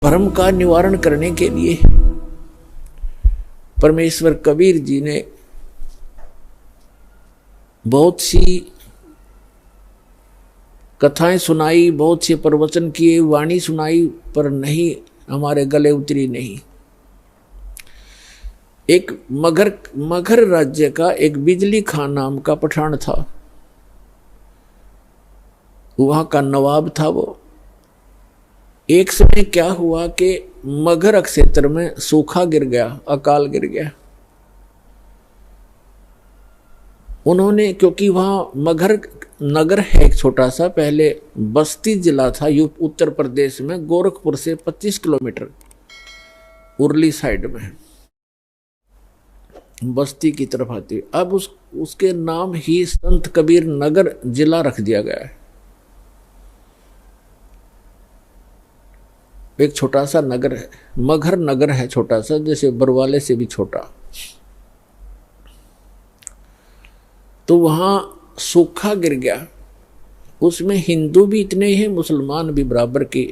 भ्रम का निवारण करने के लिए परमेश्वर कबीर जी ने बहुत सी कथाएं सुनाई, बहुत से प्रवचन किए, वाणी सुनाई, पर नहीं हमारे गले उतरी नहीं। एक मगध राज्य का एक बिजली खान नाम का पठान था, वहां का नवाब था वो। एक समय क्या हुआ कि मगध क्षेत्र में सूखा गिर गया, अकाल गिर गया। उन्होंने, क्योंकि वहां मगध नगर है एक छोटा सा, पहले बस्ती जिला था उत्तर प्रदेश में, गोरखपुर से 25 किलोमीटर उरली साइड में बस्ती की तरफ आती। अब उसके नाम ही संत कबीर नगर जिला रख दिया गया है। एक छोटा सा नगर है, मगहर नगर है छोटा सा, जैसे बरवाले से भी छोटा। तो वहां सूखा गिर गया, उसमें हिंदू भी इतने हैं, मुसलमान भी बराबर की,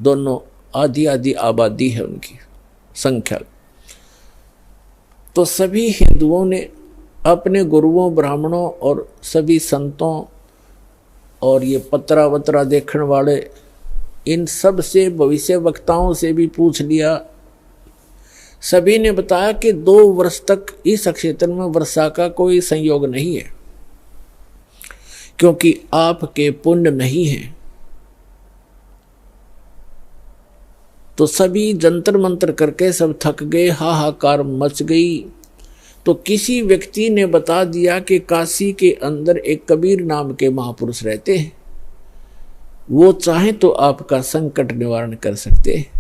दोनों आधी आधी आबादी है उनकी संख्या। तो सभी हिंदुओं ने अपने गुरुओं, ब्राह्मणों और सभी संतों और ये पत्रा वत्रा देखने वाले, इन सब से, भविष्य वक्ताओं से भी पूछ लिया। सभी ने बताया कि 2 वर्ष तक इस क्षेत्र में वर्षा का कोई संयोग नहीं है, क्योंकि आपके पुण्य नहीं है। तो सभी जंतर मंतर करके सब थक गए, हाहाकार मच गई। तो किसी व्यक्ति ने बता दिया कि काशी के अंदर एक कबीर नाम के महापुरुष रहते हैं, वो चाहे तो आपका संकट निवारण कर सकते हैं।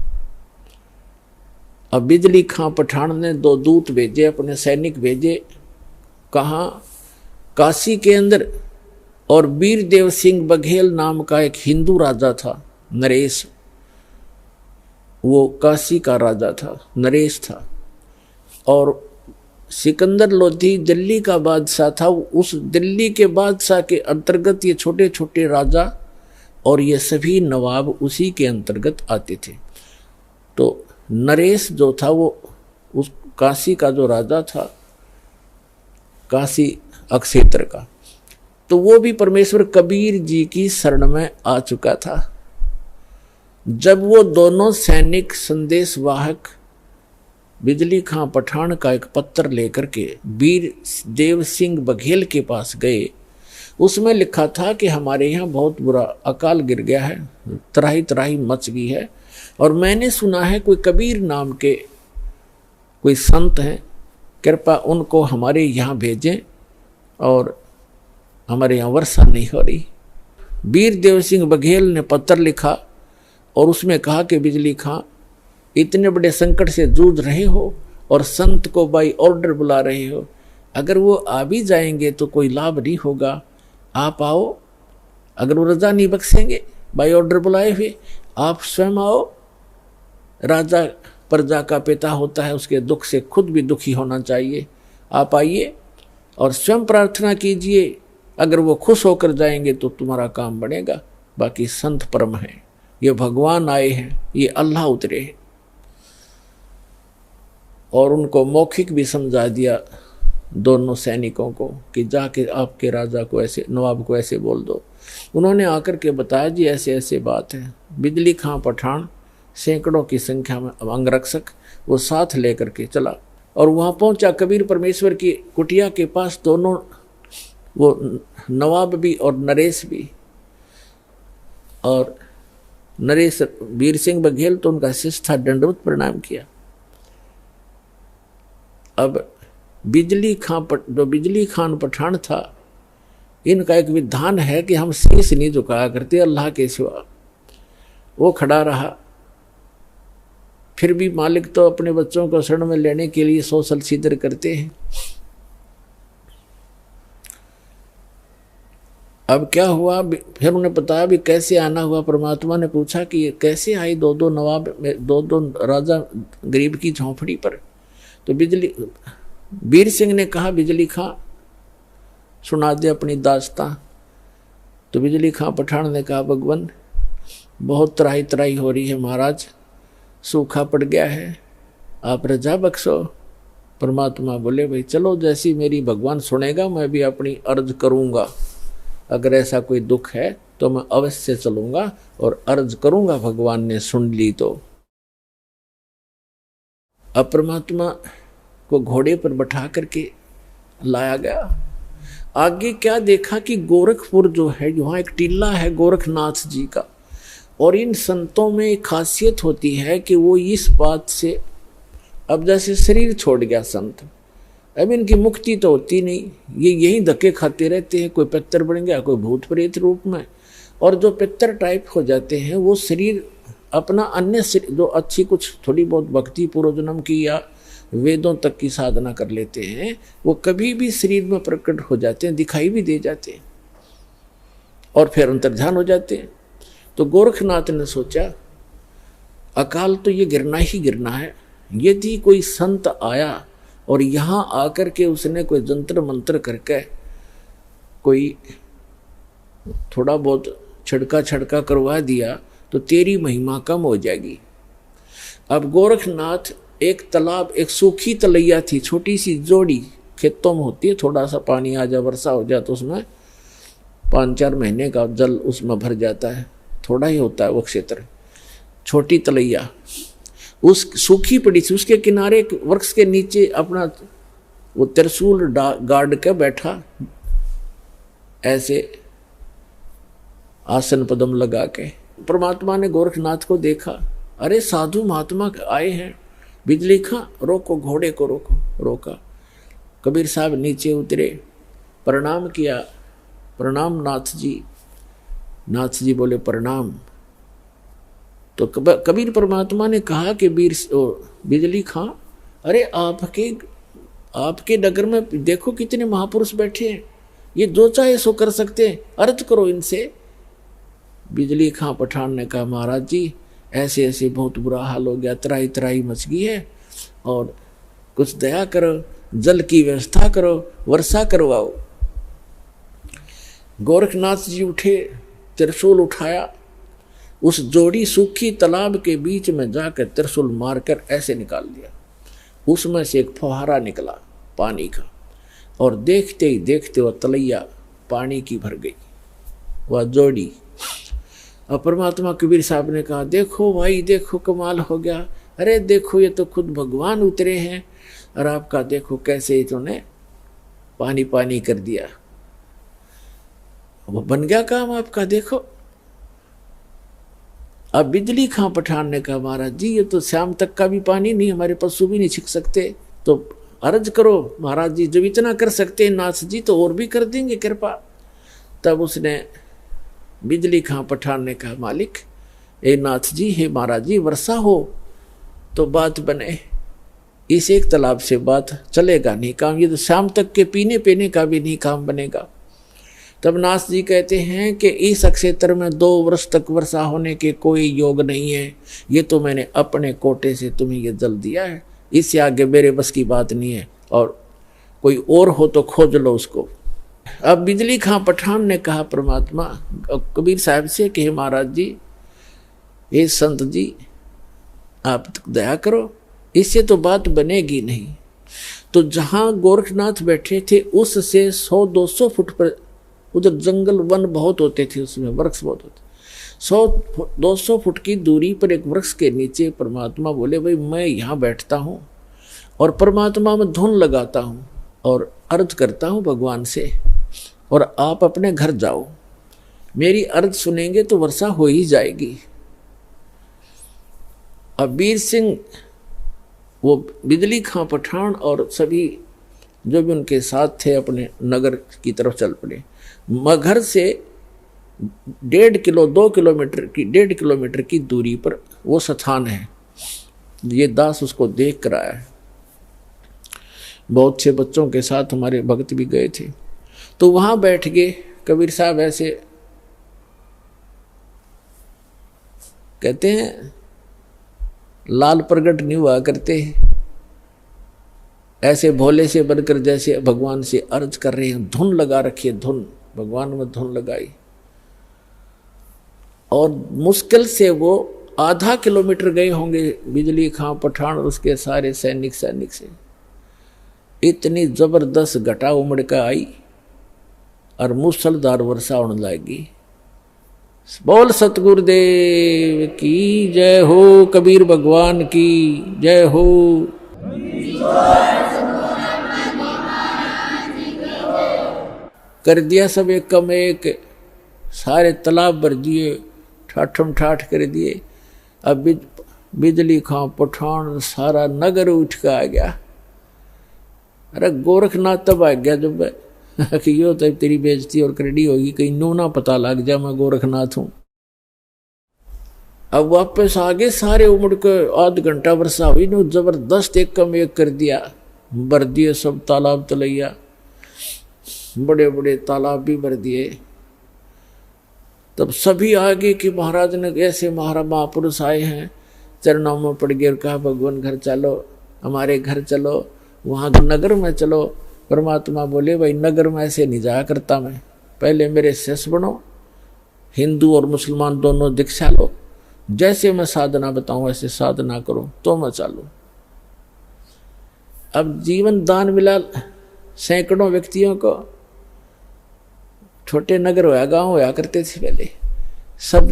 अब बिजली खां पठान ने 2 दूत भेजे, अपने सैनिक भेजे, कहा काशी के अंदर। और वीरदेव सिंह बघेल नाम का एक हिंदू राजा था, नरेश, वो काशी का राजा था, नरेश था। और सिकंदर लोधी दिल्ली का बादशाह था। उस दिल्ली के बादशाह के अंतर्गत ये छोटे छोटे राजा और ये सभी नवाब उसी के अंतर्गत आते थे। तो नरेश जो था वो उस काशी का जो राजा था, काशी क्षेत्र का, तो वो भी परमेश्वर कबीर जी की शरण में आ चुका था। जब वो दोनों सैनिक संदेश वाहक बिजली खां पठान का एक पत्र लेकर के वीर देव सिंह बघेल के पास गए, उसमें लिखा था कि हमारे यहाँ बहुत बुरा अकाल गिर गया है, त्राही त्राही मच गई है, और मैंने सुना है कोई कबीर नाम के कोई संत हैं, कृपा उनको हमारे यहाँ भेजें, और हमारे यहाँ वर्षा नहीं हो रही। वीर देव सिंह बघेल ने पत्र लिखा और उसमें कहा कि बिजली खां, इतने बड़े संकट से जूझ रहे हो और संत को बाई ऑर्डर बुला रहे हो, अगर वो आ भी जाएंगे तो कोई लाभ नहीं होगा, आप आओ। अगर वो रजा नहीं बख्शेंगे बाई ऑर्डर बुलाए हुए, आप स्वयं आओ। राजा प्रजा का पिता होता है, उसके दुख से खुद भी दुखी होना चाहिए। आप आइए और स्वयं प्रार्थना कीजिए, अगर वो खुश होकर जाएंगे तो तुम्हारा काम बनेगा। बाकी संत परम है, ये भगवान आए हैं, ये अल्लाह उतरे हैं। और उनको मौखिक भी समझा दिया दोनों सैनिकों को कि जाके आपके राजा को ऐसे, नवाब को ऐसे बोल दो। उन्होंने आकर के बताया जी ऐसे ऐसे बात है। बिजली खां पठान सैकड़ों की संख्या में अंगरक्षक वो साथ लेकर के चला और वहाँ पहुँचा कबीर परमेश्वर की कुटिया के पास। दोनों, वो नवाब भी और नरेश भी, और नरेश वीर सिंह बघेल तो उनका शिष्य था, दंडवत प्रणाम किया। अब बिजली खान पठान था, इनका एक विधान है कि हम शीश नहीं झुकाया करते अल्लाह के सिवा। वो खड़ा रहा, फिर भी मालिक तो अपने बच्चों को शरण में लेने के लिए सोशल छिद्र करते हैं। अब क्या हुआ, फिर उन्हें बताया भी कैसे आना हुआ। परमात्मा ने पूछा कि ये कैसे आई 2-2 नवाब, 2-2 राजा गरीब की झोंपड़ी पर। तो वीर सिंह ने कहा बिजली खां सुना दे अपनी दास्तां। तो बिजली खां पठान ने कहा भगवान बहुत त्राही त्राही हो रही है महाराज, सूखा पड़ गया है, आप रजा बख्शो। परमात्मा बोले भाई चलो, जैसी मेरी भगवान सुनेगा मैं भी अपनी अर्ज करूँगा। अगर ऐसा कोई दुख है तो मैं अवश्य चलूँगा और अर्ज करूँगा, भगवान ने सुन ली तो। अब परमात्मा को घोड़े पर बैठा करके लाया गया। आगे क्या देखा कि गोरखपुर जो है, वहाँ एक टीला है गोरखनाथ जी का। और इन संतों में एक खासियत होती है कि वो इस बात से, अब जैसे शरीर छोड़ गया संत, अब इनकी मुक्ति तो होती नहीं, ये यही धक्के खाते रहते हैं। कोई पितर बन गया, कोई भूत प्रेत रूप में, और जो पितर टाइप हो जाते हैं वो शरीर अपना अन्य जो अच्छी कुछ थोड़ी बहुत भक्ति पूर्व जन्म की या वेदों तक की साधना कर लेते हैं, वो कभी भी शरीर में प्रकट हो जाते हैं, दिखाई भी दे जाते हैं और फिर अंतर्ध्यान हो जाते हैं। तो गोरखनाथ ने सोचा अकाल तो ये गिरना ही गिरना है। यदि कोई संत आया और यहाँ आकर के उसने कोई जंतर मंत्र करके कोई थोड़ा बहुत छड़का छड़का करवा दिया तो तेरी महिमा कम हो जाएगी। अब गोरखनाथ एक तालाब, एक सूखी तलैया थी, छोटी सी जोड़ी खेतों में होती है, थोड़ा सा पानी आ जाए, वर्षा हो जाए तो उसमें 5-4 महीने का जल उसमें भर जाता है, थोड़ा ही होता है वो क्षेत्र, छोटी तलैया उस सूखी पड़ी थी। उसके किनारे वृक्ष के नीचे अपना वो त्रिशूल गाड़ के बैठा, ऐसे आसन पदम लगा के। परमात्मा ने गोरखनाथ को देखा, अरे साधु महात्मा आए हैं, बिजली खां रोको, घोड़े को रोको। रोका, कबीर साहब नीचे उतरे, प्रणाम किया, प्रणाम नाथ जी। नाथ जी बोले प्रणाम। तो कबीर परमात्मा ने कहा कि बिजली खां, अरे आपके नगर में देखो कितने महापुरुष बैठे हैं, ये जो चाहे सो कर सकते हैं, अर्थ करो इनसे। बिजली खां पठान ने कहा महाराज जी ऐसे ऐसे बहुत बुरा हाल हो गया, तराई तराई मच गई है और कुछ दया करो, जल की व्यवस्था करो, वर्षा करवाओ। गोरखनाथ जी उठे, त्रिशूल उठाया, उस जोड़ी सूखी तालाब के बीच में जाकर त्रिशूल मारकर ऐसे निकाल दिया। उसमें से एक फुहारा निकला पानी का, और देखते ही देखते वह तलैया पानी की भर गई, वह जोड़ी। और परमात्मा कबीर साहब ने कहा देखो भाई देखो कमाल हो गया, अरे देखो ये तो खुद भगवान उतरे हैं और आपका देखो कैसे इन्होंने पानी पानी कर दिया, वो बन गया काम आपका देखो। अब बिजली खां पठान ने कहा महाराज जी ये तो शाम तक का भी पानी नहीं, हमारे पशु भी नहीं छिक सकते, तो अर्ज करो महाराज जी, जब इतना कर सकते हैं नाथ जी तो और भी कर देंगे कृपा। तब उसने बिजली खां पठान ने कहा मालिक ए नाथ जी, हे महाराज जी, वर्षा हो तो बात बने, इस एक तालाब से बात चलेगा नहीं काम, ये तो शाम तक के पीने पीने का भी नहीं काम बनेगा। तब नाथ जी कहते हैं कि इस क्षेत्र में 2 वर्ष तक वर्षा होने के कोई योग नहीं है, ये तो मैंने अपने कोटे से तुम्हें ये जल दिया है, इससे आगे मेरे बस की बात नहीं है, और कोई और हो तो खोज लो उसको। अब बिजली खां पठान ने कहा परमात्मा कबीर साहब से कि महाराज जी, ये संत जी आप दया करो, इससे तो बात बनेगी नहीं। तो जहां गोरखनाथ बैठे थे उससे 100-200 फुट पर, उधर जंगल वन बहुत होते थे, उसमें वृक्ष बहुत होते, 100-200 फुट की दूरी पर एक वृक्ष के नीचे परमात्मा बोले भाई मैं यहाँ बैठता हूँ और परमात्मा में धुन लगाता हूँ और अर्ज करता हूँ भगवान से, और आप अपने घर जाओ, मेरी अर्ज सुनेंगे तो वर्षा हो ही जाएगी। अब वीर सिंह वो बिजली खां पठान और सभी जो भी उनके साथ थे अपने नगर की तरफ चल पड़े। मगहर से 1.5 किलोमीटर की दूरी पर वो स्थान है, ये दास उसको देख कर आया है। बहुत से बच्चों के साथ हमारे भक्त भी गए थे, तो वहां बैठ गए। कबीर साहब ऐसे कहते हैं लाल प्रगट नहीं हुआ करते, ऐसे भोले से बनकर जैसे भगवान से अर्ज कर रहे हैं, धुन लगा रखी है, धुन भगवान में धुन लगाई, और मुश्किल से वो आधा किलोमीटर गए होंगे बिजली खां पठान और उसके सारे सैनिक से। इतनी जबरदस्त घटा उमड़ कर आई और मूसलधार वर्षा होने लगी। बोल सतगुरुदेव की जय हो, कबीर भगवान की जय हो। कर दिया सब एक कम एक, सारे तालाब भर दिए, ठाठम ठाठ कर दिए। अब बिजली खां पठान सारा नगर उठ के आ गया। अरे गोरखनाथ तब आ गया जब कि यो तो तेरी बेइज्जती और करड़ी होगी, कहीं नो ना पता लग जा मैं गोरखनाथ हूं। अब वापस आगे सारे उमड़ के आध घंटा वर्षा हुई नो, जबरदस्त एक कम एक कर दिया, भर दिए सब तालाब तलैया, बड़े बड़े तालाब भी भर दिए। तब सभी आगे कि महाराज ने ऐसे महापुरुष आए हैं, चरणों में पड़ गए और कहा भगवान घर चलो, हमारे घर चलो, वहाँ नगर में चलो। परमात्मा बोले भाई नगर में ऐसे नहीं जाया करता मैं, पहले मेरे शिष्य बनो, हिंदू और मुसलमान दोनों दीक्षा लो, जैसे मैं साधना बताऊं ऐसे साधना करो तो मैं चालू। अब जीवन दान मिला सैकड़ों व्यक्तियों को। छोटे नगर होया गांव होया करते थे पहले, सब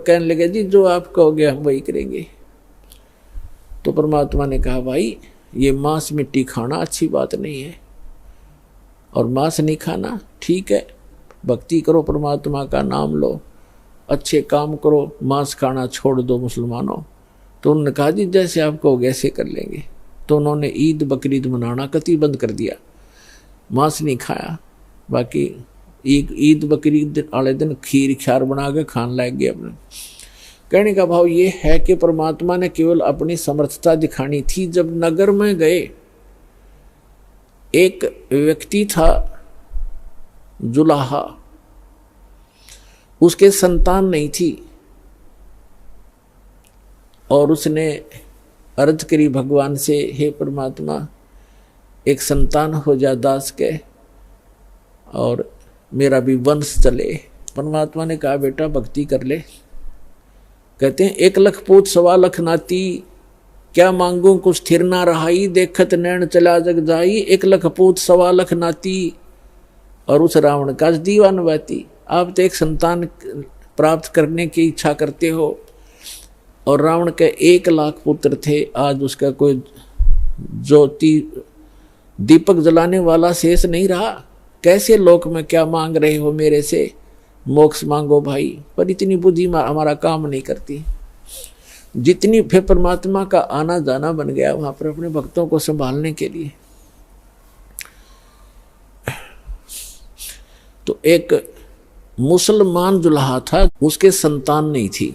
कहने लगे जी जो आप कहोगे हम वही करेंगे। तो परमात्मा ने कहा भाई ये मांस मिट्टी खाना अच्छी बात नहीं है, और मांस नहीं खाना ठीक है, भक्ति करो, परमात्मा का नाम लो, अच्छे काम करो, मांस खाना छोड़ दो मुसलमानों। तो उन्होंने कहा जी जैसे आप कहोगे ऐसे कर लेंगे। तो उन्होंने ईद बकरीद मनाना कतई बंद कर दिया, मांस नहीं खाया। बाकी ईद बकरीद वाले दिन खीर ख्यार बना के खान लग गए अपने। कहने का भाव ये है कि परमात्मा ने केवल अपनी समर्थता दिखानी थी। जब नगर में गए, एक व्यक्ति था जुलाहा, उसके संतान नहीं थी, और उसने अर्ज करी भगवान से, हे परमात्मा एक संतान हो जा दास के और मेरा भी वंश चले। परमात्मा ने कहा बेटा भक्ति कर ले। कहते हैं 1 लाख पूत 1.25 लाख नाती, क्या मांगू कुछ स्थिर ना रहाई, देखत नैन चला जग जाई। 1 लाख पूत 1.25 लाख नाती, और उस रावण का दीवान बाती। आप तो एक संतान प्राप्त करने की इच्छा करते हो, और रावण के 1 लाख पुत्र थे, आज उसका कोई ज्योति दीपक जलाने वाला शेष नहीं रहा। कैसे लोक में क्या मांग रहे हो मेरे से, मोक्ष मांगो भाई। पर इतनी बुद्धि हमारा काम नहीं करती। जितनी फिर परमात्मा का आना जाना बन गया वहां पर अपने भक्तों को संभालने के लिए। तो एक मुसलमान जुल्हा था, उसके संतान नहीं थी,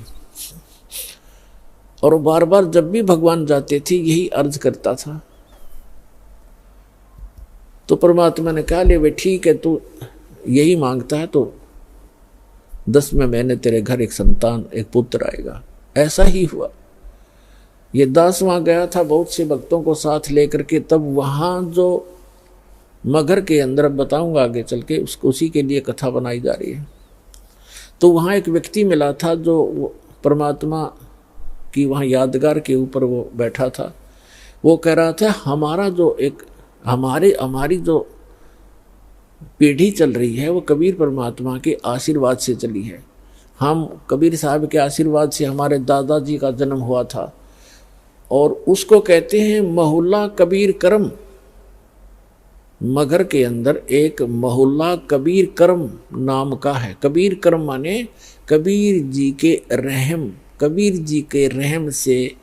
और बार बार जब भी भगवान जाते थे यही अर्ज करता था। तो परमात्मा ने कहा ले वे ठीक है, तू यही मांगता है तो 10वें महीने तेरे घर एक संतान एक पुत्र आएगा। ऐसा ही हुआ। ये दास वहां गया था बहुत से भक्तों को साथ लेकर के। तब वहां जो मगर के अंदर, अब बताऊंगा आगे चल के, उसको उसी के लिए कथा बनाई जा रही है। तो वहां एक व्यक्ति मिला था जो परमात्मा की वहां यादगार के ऊपर वो बैठा था। वो कह रहा था हमारा जो एक हमारी जो पीढ़ी चल रही है वो कबीर परमात्मा के आशीर्वाद से चली है। हम कबीर साहब के आशीर्वाद से हमारे दादाजी का जन्म हुआ था, और उसको कहते हैं मोहल्ला कबीर करम। मगर के अंदर एक मोहल्ला कबीर करम नाम का है। कबीर करम माने कबीर जी के रहम, कबीर जी के रहम से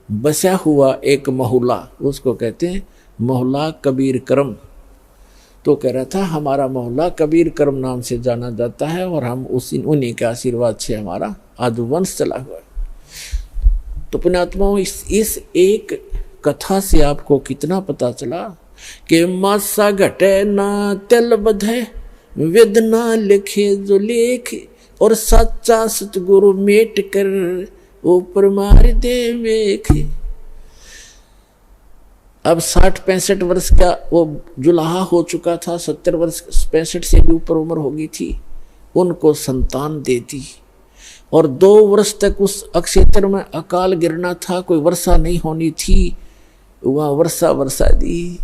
बसा हुआ एक मोहल्ला, उसको कहते हैं मोहल्ला कबीर करम। तो कह रहा था हमारा मोहल्ला कबीर करम नाम से जाना जाता है, और हम उन्हीं के आशीर्वाद से हमारा आदि वंश चला हुआ है। तो पुण्यात्माओं, इस एक कथा से आपको कितना पता चला कि मासा घटे ना तेल बधे, वेद ना लिखे जो लेख, और सच्चा सतगुरु मेट कर ऊपर मार दे मेख। अब 60-65 वर्ष का वो जुलाहा हो चुका था, 70 वर्ष 65 से भी ऊपर उम्र हो गई थी। उनको संतान दे दी। और 2 वर्ष तक उस अक्षेत्र में अकाल गिरना था, कोई वर्षा नहीं होनी थी, वहां वर्षा दी।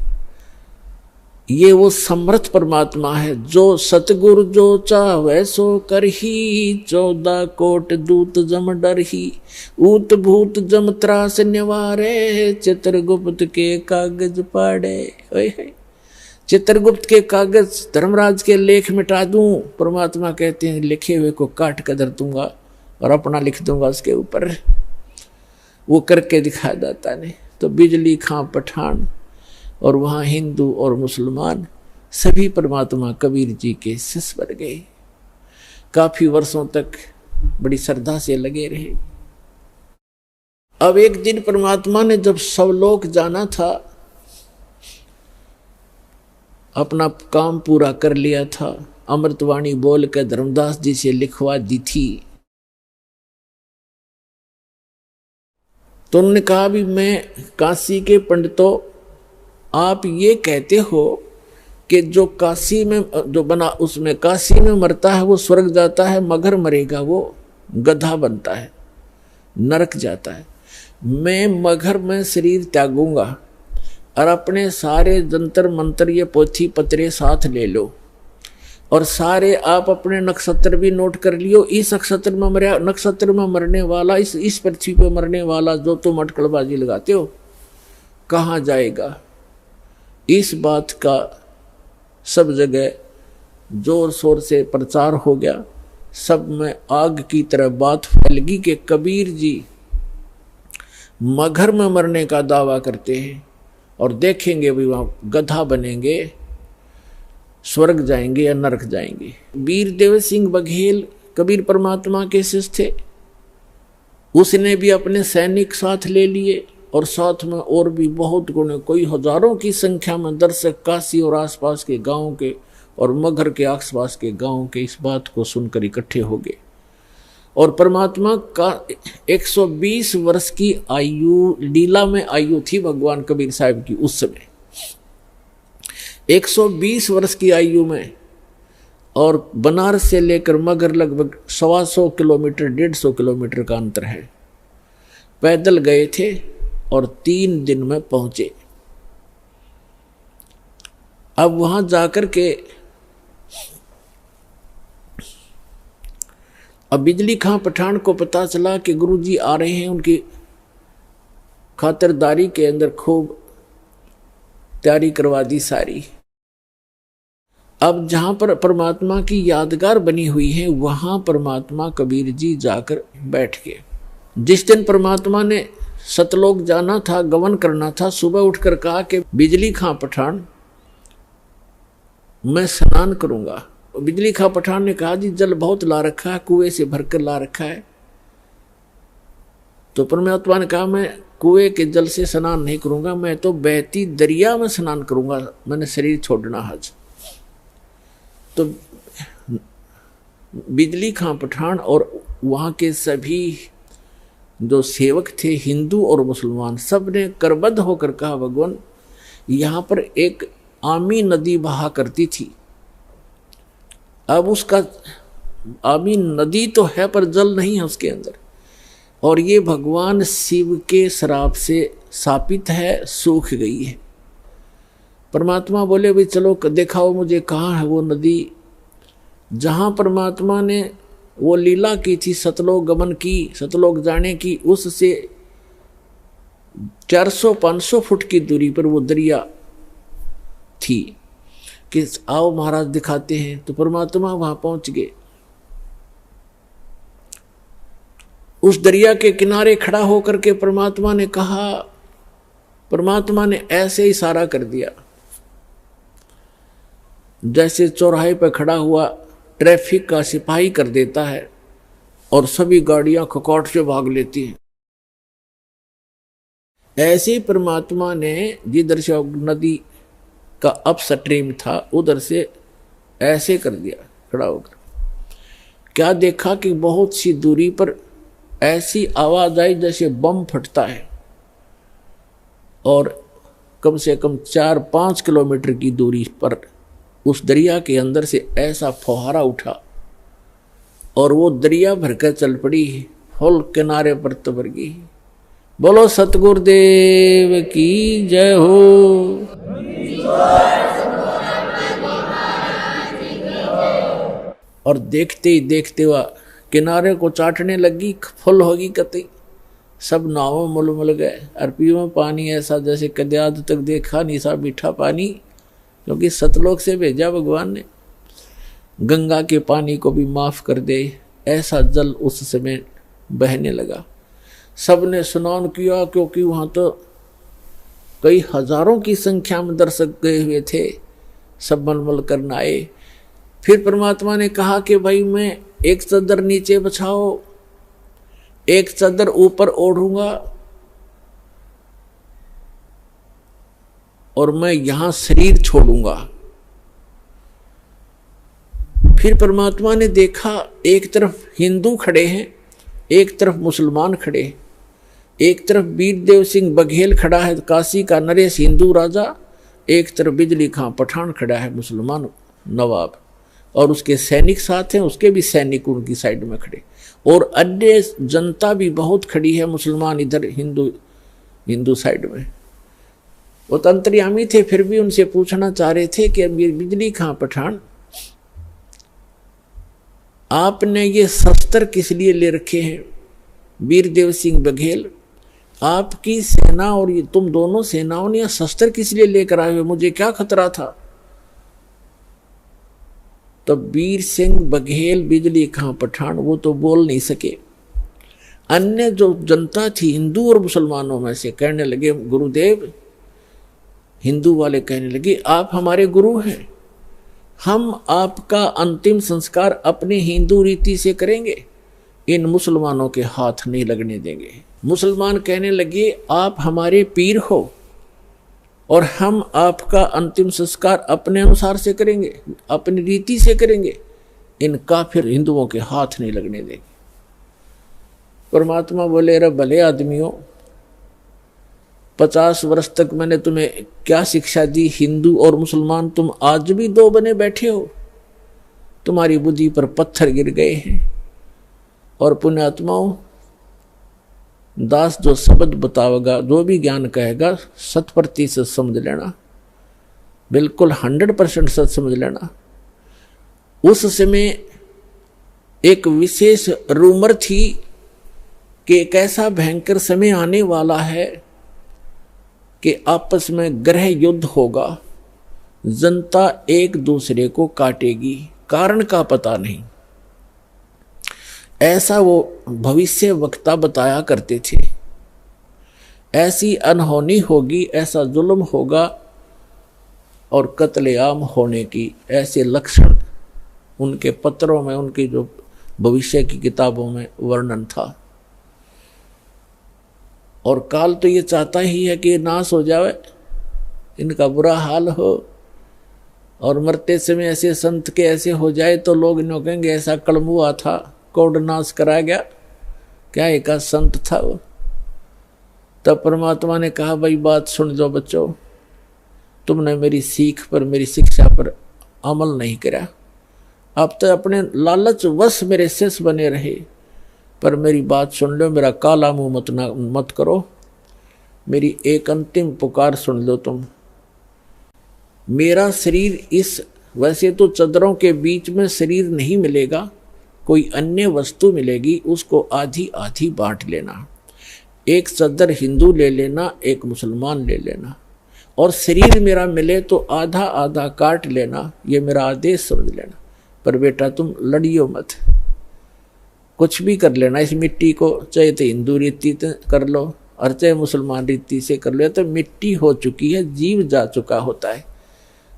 ये वो समर्थ परमात्मा है जो सतगुरु जो चाहे सो करही, 14 कोट दूत जम डरही, ऊत भूत जम त्रास निवारे, चित्रगुप्त के कागज पाड़े। चित्रगुप्त के कागज धर्मराज के लेख मिटा दूं, परमात्मा कहते हैं लिखे हुए को काट कर धर दूंगा और अपना लिख दूंगा उसके ऊपर। वो करके दिखा दाता ने। तो बिजली खां पठान और वहाँ हिंदू और मुसलमान सभी परमात्मा कबीर जी के शिष्य बन गए। काफी वर्षों तक बड़ी श्रद्धा से लगे रहे। अब एक दिन परमात्मा ने जब सब लोग जाना था, अपना काम पूरा कर लिया था, अमृतवाणी बोल कर धर्मदास जी से लिखवा दी थी, तो उन्होंने कहा भी मैं काशी के पंडितों, आप ये कहते हो कि जो काशी में जो बना उसमें काशी में मरता है वो स्वर्ग जाता है, मगर मरेगा वो गधा बनता है, नरक जाता है। मैं मगर में शरीर त्यागूंगा और अपने सारे जंतर मंत्र ये पोथी पत्रे साथ ले लो और सारे आप अपने नक्षत्र भी नोट कर लियो। इस नक्षत्र में मरने वाला, इस पृथ्वी पे मरने वाला जो तुम अटकलबाजी लगाते हो कहाँ जाएगा। इस बात का सब जगह जोर शोर से प्रचार हो गया। सब में आग की तरह बात फैल गई कि कबीर जी मगर में मरने का दावा करते हैं और देखेंगे भी वहाँ गधा बनेंगे, स्वर्ग जाएंगे या नरक जाएंगे। वीरदेव सिंह बघेल कबीर परमात्मा के शिष्य थे, उसने भी अपने सैनिक साथ ले लिए और साथ में और भी बहुत गुणे, कोई हजारों की संख्या में दर्शक काशी और आसपास के गांवों के और मगर के आसपास के गांवों के इस बात को सुनकर इकट्ठे हो गए। और परमात्मा का 120 वर्ष की आयु, लीला में आयु थी भगवान कबीर साहब की उस समय, 120 वर्ष की आयु में। और बनारस से लेकर मगर लगभग 125 किलोमीटर 150 किलोमीटर का अंतर है। पैदल गए थे और 3 दिन में पहुंचे। अब वहां जाकर के अब बिजली खां पठान को पता चला कि गुरुजी आ रहे हैं, उनकी खातिरदारी के अंदर खूब तैयारी करवा दी सारी। अब जहां पर परमात्मा की यादगार बनी हुई है वहां परमात्मा कबीर जी जाकर बैठ गए। जिस दिन परमात्मा ने सतलोक जाना था, गमन करना था, सुबह उठकर कहा कि बिजली खां पठान मैं स्नान करूंगा। बिजली खां पठान ने कहा जी जल बहुत ला रखा है, कुएं से भरकर ला रखा है। तो परमात्मा ने कहा मैं कुएं के जल से स्नान नहीं करूंगा, मैं तो बहती दरिया में स्नान करूंगा, मैंने शरीर छोड़ना आज। तो बिजली खां पठान और वहां के सभी जो सेवक थे हिंदू और मुसलमान, सब ने करबद्ध होकर कहा भगवान यहाँ पर एक आमी नदी बहा करती थी, अब उसका आमी नदी तो है पर जल नहीं है उसके अंदर, और ये भगवान शिव के श्राप से शापित है, सूख गई है। परमात्मा बोले भाई चलो दिखाओ मुझे कहाँ है वो नदी। जहाँ परमात्मा ने वो लीला की थी, सतलोक गमन की, सतलोक जाने की, उससे 400-500 फुट की दूरी पर वो दरिया थी कि आओ महाराज दिखाते हैं। तो परमात्मा वहां पहुंच गए। उस दरिया के किनारे खड़ा होकर के परमात्मा ने कहा, परमात्मा ने ऐसे इशारा कर दिया जैसे चौराहे पर खड़ा हुआ ट्रैफिक का सिपाही कर देता है और सभी गाड़ियां खकौट से भाग लेती हैं। ऐसे ही परमात्मा ने जिधर से नदी का अपस्ट्रीम था उधर से ऐसे कर दिया खड़ा होकर। क्या देखा कि बहुत सी दूरी पर ऐसी आवाज आई जैसे बम फटता है, और कम से कम 4-5 किलोमीटर की दूरी पर उस दरिया के अंदर से ऐसा फुहारा उठा और वो दरिया भरकर चल पड़ी, फुल किनारे पर तबर गई। बोलो सतगुरुदेव की जय हो। और देखते ही देखते वह किनारे को चाटने लगी, फुल होगी कतई। सब नावों मुल गए और पीओ पानी ऐसा जैसे कदे आज तक देखा नहीं सा मीठा पानी, क्योंकि सतलोक से भेजा भगवान ने। गंगा के पानी को भी माफ कर दे, ऐसा जल उस समय बहने लगा। सबने स्नान किया, क्योंकि वहां तो कई हजारों की संख्या में दर्शक गए हुए थे। सब मलमल करना आए। फिर परमात्मा ने कहा कि भाई मैं एक चादर नीचे बिछाओ, एक चादर ऊपर ओढ़ूंगा, और मैं यहां शरीर छोड़ूंगा। फिर परमात्मा ने देखा एक तरफ हिंदू खड़े हैं, एक तरफ मुसलमान खड़े हैं। एक तरफ वीरदेव सिंह बघेल खड़ा है, काशी का नरेश हिंदू राजा। एक तरफ बिजली खां पठान खड़ा है, मुसलमान नवाब। और उसके सैनिक साथ हैं, उसके भी सैनिक उनकी साइड में खड़े। और अन्य जनता भी बहुत खड़ी है, मुसलमान इधर, हिंदू साइड में। वो तो अंतर्यामी थे, फिर भी उनसे पूछना चाह रहे थे कि बिजली खां पठान, आपने ये शस्त्र किस लिए ले रखे हैं? वीरदेव सिंह बघेल, आपकी सेना और ये तुम दोनों सेनाओं ने शस्त्र किस लिए लेकर आए हुए? मुझे क्या खतरा था? तब वीर सिंह बघेल बिजली खां पठान वो तो बोल नहीं सके। अन्य जो जनता थी हिंदू और मुसलमानों में से कहने लगे, गुरुदेव, हिंदू वाले कहने लगे, आप हमारे गुरु हैं, हम आपका अंतिम संस्कार अपने हिंदू रीति से करेंगे, इन मुसलमानों के हाथ नहीं लगने देंगे। मुसलमान कहने लगे, आप हमारे पीर हो और हम आपका अंतिम संस्कार अपने अनुसार से करेंगे, अपनी रीति से करेंगे, इन काफिर हिंदुओं के हाथ नहीं लगने देंगे। परमात्मा बोले, रे भले आदमियों, 50 वर्ष तक मैंने तुम्हें क्या शिक्षा दी? हिंदू और मुसलमान तुम आज भी दो बने बैठे हो, तुम्हारी बुद्धि पर पत्थर गिर गए हैं। और पुण्यात्माओं, दास जो शब्द बतावेगा, जो भी ज्ञान कहेगा, 100% समझ लेना, बिल्कुल 100% सच समझ लेना। उस समय एक विशेष रूमर थी कि एक ऐसा भयंकर समय आने वाला है कि आपस में ग्रह युद्ध होगा, जनता एक दूसरे को काटेगी, कारण का पता नहीं। ऐसा वो भविष्य वक्ता बताया करते थे। ऐसी अनहोनी होगी, ऐसा जुल्म होगा और कत्लेआम होने की ऐसे लक्षण उनके पत्रों में, उनकी जो भविष्य की किताबों में वर्णन था। और काल तो ये चाहता ही है कि नाश हो जाए, इनका बुरा हाल हो, और मरते समय ऐसे संत के ऐसे हो जाए तो लोग इन्हों कहेंगे ऐसा कलम हुआ था, कोड नाश करा गया, क्या एक संत था वो। तब परमात्मा ने कहा, भाई बात सुन लो बच्चों, तुमने मेरी सीख पर, मेरी शिक्षा पर अमल नहीं करा, अब तो अपने लालच वश मेरे शिष्य बने रहे, पर मेरी बात सुन लो, मेरा काला मुंह मत करो, मेरी एक अंतिम पुकार सुन लो तुम। मेरा शरीर इस, वैसे तो चदरों के बीच में शरीर नहीं मिलेगा, कोई अन्य वस्तु मिलेगी, उसको आधी आधी बांट लेना, एक चदर हिंदू ले लेना, एक मुसलमान ले लेना, और शरीर मेरा मिले तो आधा आधा काट लेना, ये मेरा आदेश समझ लेना। पर बेटा तुम लड़ियो मत, कुछ भी कर लेना इस मिट्टी को, चाहे तो हिंदू रीति कर लो और चाहे मुसलमान रीति से कर लो, तो मिट्टी हो चुकी है, जीव जा चुका होता है।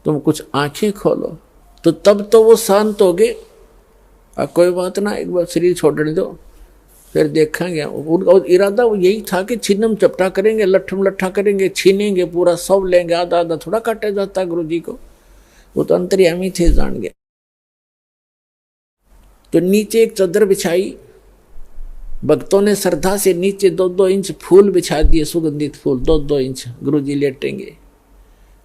तुम कुछ आंखें खोलो तो तब तो वो शांत हो गए। कोई बात ना, एक बार शरीर छोड़ने दो, फिर देखेंगे। उनका इरादा वो यही था कि छिन्नम चपटा करेंगे, लट्ठम लट्ठा करेंगे, छीनेंगे, पूरा सब लेंगे, आधा आधा थोड़ा काटा जाता गुरु जी को, वो तो अंतर्यामी थे, जान गए। तो नीचे एक चादर बिछाई, भक्तों ने श्रद्धा से नीचे 2-2 इंच फूल बिछा दिए, सुगंधित फूल 2-2 इंच, गुरु जी लेटेंगे,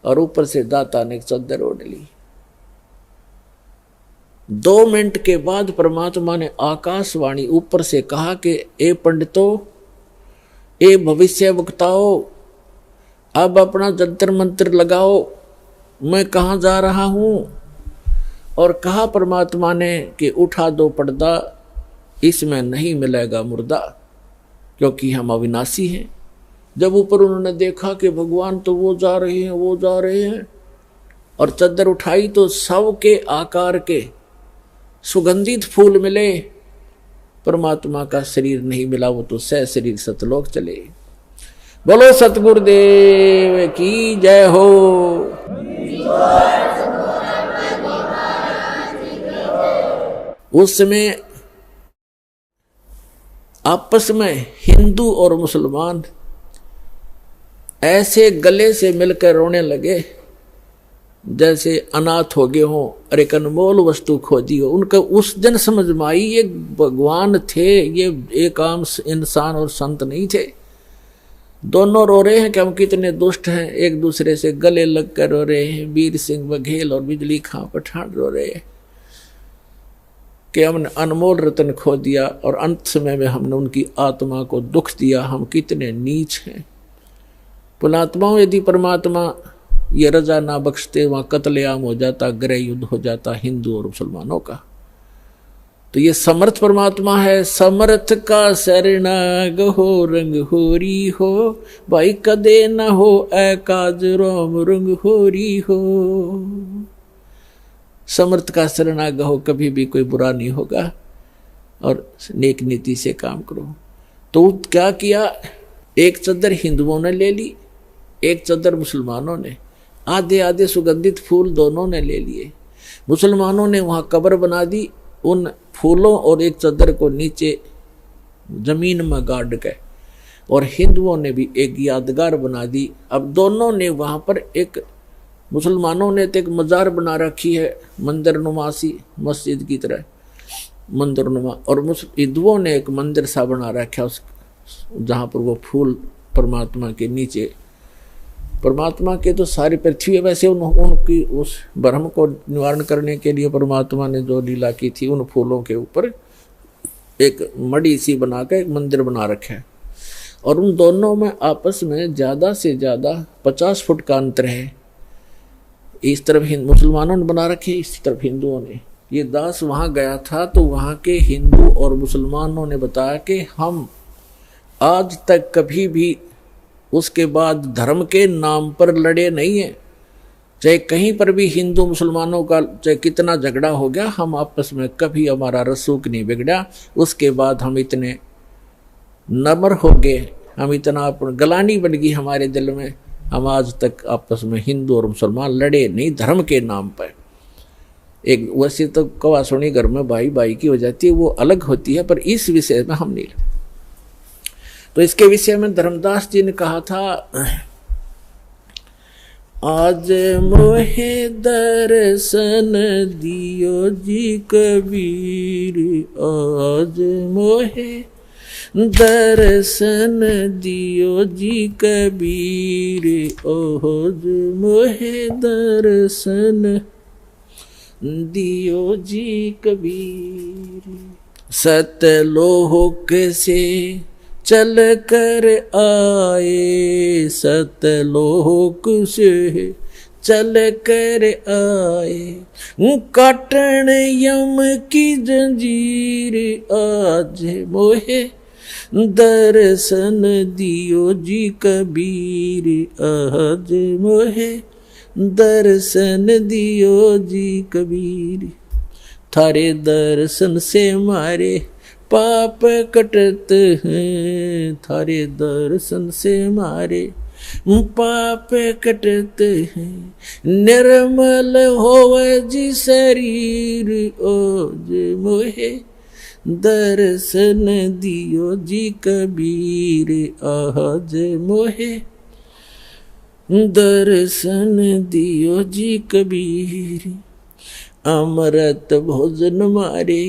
और ऊपर से दाता ने एक चादर ओढ़ ली। 2 मिनट के बाद परमात्मा ने आकाशवाणी ऊपर से कहा कि ए पंडितों, ए भविष्य वक्ताओं, अब अपना जंतर मंत्र लगाओ, मैं कहाँ जा रहा हूँ। और कहा परमात्मा ने कि उठा दो पर्दा, इसमें नहीं मिलेगा मुर्दा, क्योंकि हम अविनाशी हैं। जब ऊपर उन्होंने देखा कि भगवान तो वो जा रहे हैं, वो जा रहे हैं, और चद्दर उठाई तो सब के आकार के सुगंधित फूल मिले, परमात्मा का शरीर नहीं मिला, वो तो सह शरीर सतलोक चले। बोलो सतगुरुदेव की जय हो। उस समय आपस में हिंदू और मुसलमान ऐसे गले से मिलकर रोने लगे जैसे अनाथ हो गए हों और एक अनमोल वस्तु खोजी हो। उनका उस दिन समझ में आई ये भगवान थे, ये एक आम इंसान और संत नहीं थे। दोनों रो रहे हैं कि हम कितने दुष्ट हैं, एक दूसरे से गले लग कर रो रहे हैं। वीर सिंह बघेल और बिजली खां पठान रो रहे हैं कि हमने अनमोल रतन खो दिया और अंत समय में हमने उनकी आत्मा को दुख दिया, हम कितने नीच हैं। पुणात्माओं, यदि परमात्मा ये रजा ना बख्शते, वहाँ कत्लेआम हो जाता, गृह युद्ध हो जाता हिंदू और मुसलमानों का। तो ये समर्थ परमात्मा है। समर्थ का शरणाग हो, रंग होरी हो, भाई कदे न हो एकाज रोम रंग होरी हो। समर्थ का शरणाग हो, कभी भी कोई बुरा नहीं होगा और नेक नीति से काम करो। तो क्या किया, एक चद्दर हिंदुओं ने ले ली, एक चद्दर मुसलमानों ने, आधे आधे सुगंधित फूल दोनों ने ले लिए। मुसलमानों ने वहाँ कब्र बना दी उन फूलों और एक चद्दर को नीचे जमीन में गाड़ के, और हिंदुओं ने भी एक यादगार बना दी। अब दोनों ने वहाँ पर एक, मुसलमानों ने तो एक मजार बना रखी है मंदिर नुमासी, मस्जिद की तरह मंदिर नुमा, और हिंदुओं ने एक मंदिर सा बना रखा उस जहाँ पर वो फूल परमात्मा के नीचे, परमात्मा के तो सारी पृथ्वी है। वैसे उनकी उस भ्रम को निवारण करने के लिए परमात्मा ने जो लीला की थी, उन फूलों के ऊपर एक मड़ी सी बनाकर एक मंदिर बना रखा है, और उन दोनों में आपस में ज़्यादा से ज़्यादा 50 फुट का अंतर है। इस तरफ मुसलमानों ने बना रखे, इस तरफ हिंदुओं ने। ये दास वहाँ गया था तो वहाँ के हिंदू और मुसलमानों ने बताया कि हम आज तक कभी भी उसके बाद धर्म के नाम पर लड़े नहीं है। चाहे कहीं पर भी हिंदू मुसलमानों का चाहे कितना झगड़ा हो गया, हम आपस में कभी हमारा रसूख नहीं बिगड़ा। उसके बाद हम इतने नम्र हो गए, हम इतना गलानी बन गई हमारे दिल में, हम आज तक आपस में हिंदू और मुसलमान लड़े नहीं धर्म के नाम पर। एक वैसे तो कवा सुनी घर में भाई भाई की हो जाती है, वो अलग होती है, पर इस विषय में हम नहीं। तो इसके विषय में धर्मदास जी ने कहा था, आज मोहे दर्शन दियो जी कबीर, आज मोहे दर्शन दियो जी कबीर, आज मोहे दर्शन दियो जी कबीर। सतलोक से चल कर आए, सतलोक से चल कर आए, काटन यम की जंजीर, आज मोहे दर्शन दियो जी कबीर, आज मोहे दर्शन दियो जी कबीर। थारे दर्शन से मारे पाप कटत हैं, थारे दर्शन से मारे पाप कटत हैं, निर्मल होवे जी शरीर, आज मोहे दर्शन दियो जी कबीर, आज मोहे दर्शन दियो जी कबीर। अमृत भोजन मारे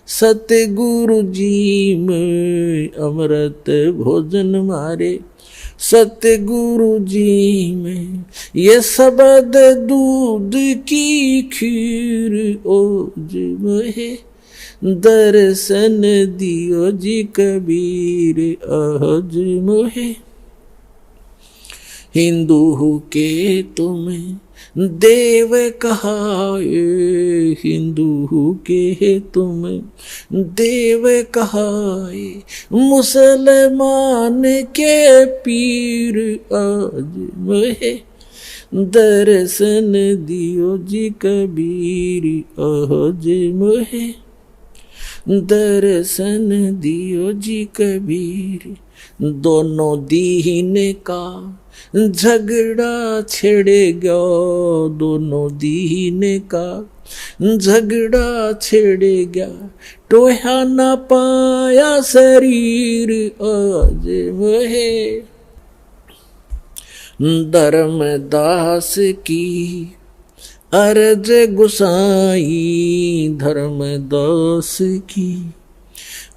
सतगुरु जी में, अमृत भोजन मारे सतगुरु जी में ये शब्द दूध की खीर ओज मोहे दर्शन दियो जी कबीर आज मोहे। हिंदू के तुम्हें देव कहाए, हिंदू के तुम्हें देव कहाए, मुसलमान के पीर आज मोहे दर्शन दियो जी कबीर आज मोहे दर्शन दियो जी कबीर। दोनों दीन का झगड़ा छिड़ गया, दोनों दीन का झगड़ा छिड़ गया, टोहा न पाया शरीर आज मोहे धर्मदास की अर्ज गुसाई, धर्मदास की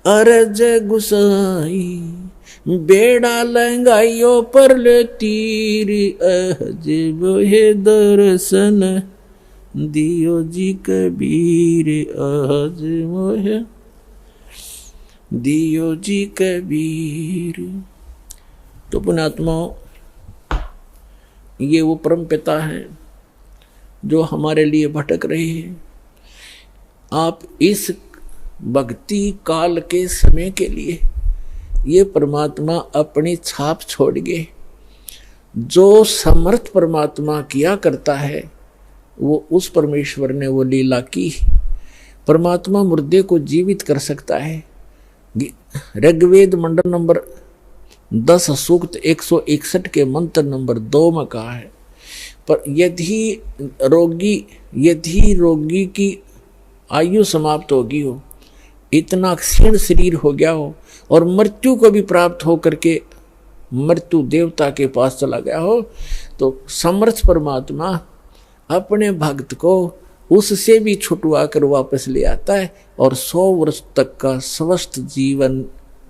अर्ज गुसाई, बेड़ा लंगाइयो पर ले तीर आज मोहे दर्शन दियो जी कबीर आज मोहे दियो जी कबीर। तो पुण्यात्माओं, ये वो परम पिता है जो हमारे लिए भटक रहे हैं। आप इस भक्ति काल के समय के लिए ये परमात्मा अपनी छाप छोड़ गए। जो समर्थ परमात्मा किया करता है वो उस परमेश्वर ने वो लीला की। परमात्मा मुर्दे को जीवित कर सकता है। ऋग्वेद मंडल नंबर 10 सूक्त 161 के मंत्र नंबर 2 में कहा है, पर यदि रोगी की आयु समाप्त होगी हो, इतना क्षीण शरीर हो गया हो और मृत्यु को भी प्राप्त हो करके मृत्यु देवता के पास चला गया हो, तो समर्थ परमात्मा अपने भक्त को उससे भी छुटवा कर वापस ले आता है और 100 वर्ष तक का स्वस्थ जीवन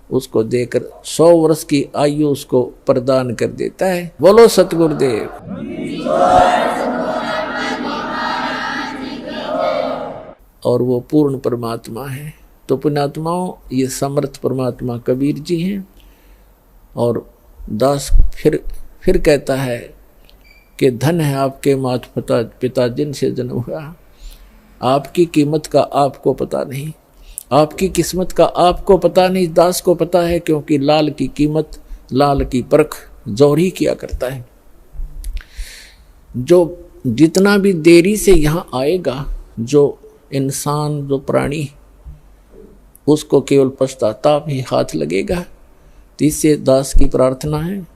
उसको देकर 100 वर्ष की आयु उसको प्रदान कर देता है। बोलो सतगुरुदेव। और वो पूर्ण परमात्मा है। तो पुण्यात्माओं, ये समर्थ परमात्मा कबीर जी हैं। और दास फिर कहता है कि धन है आपके माता पिता जिनसे जन्म हुआ, आपकी कीमत का आपको पता नहीं, आपकी किस्मत का आपको पता नहीं, दास को पता है, क्योंकि लाल की कीमत, लाल की परख जौहरी किया करता है। जो जितना भी देरी से यहाँ आएगा, जो इंसान, जो प्राणी, उसको केवल पश्चाताप ही हाथ लगेगा। तो इससे दास की प्रार्थना है,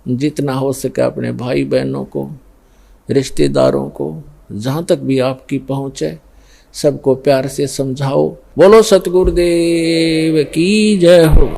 जितना हो सके अपने भाई बहनों को, रिश्तेदारों को, जहाँ तक भी आपकी पहुँच है, सबको प्यार से समझाओ। बोलो सतगुरुदेव की जय हो।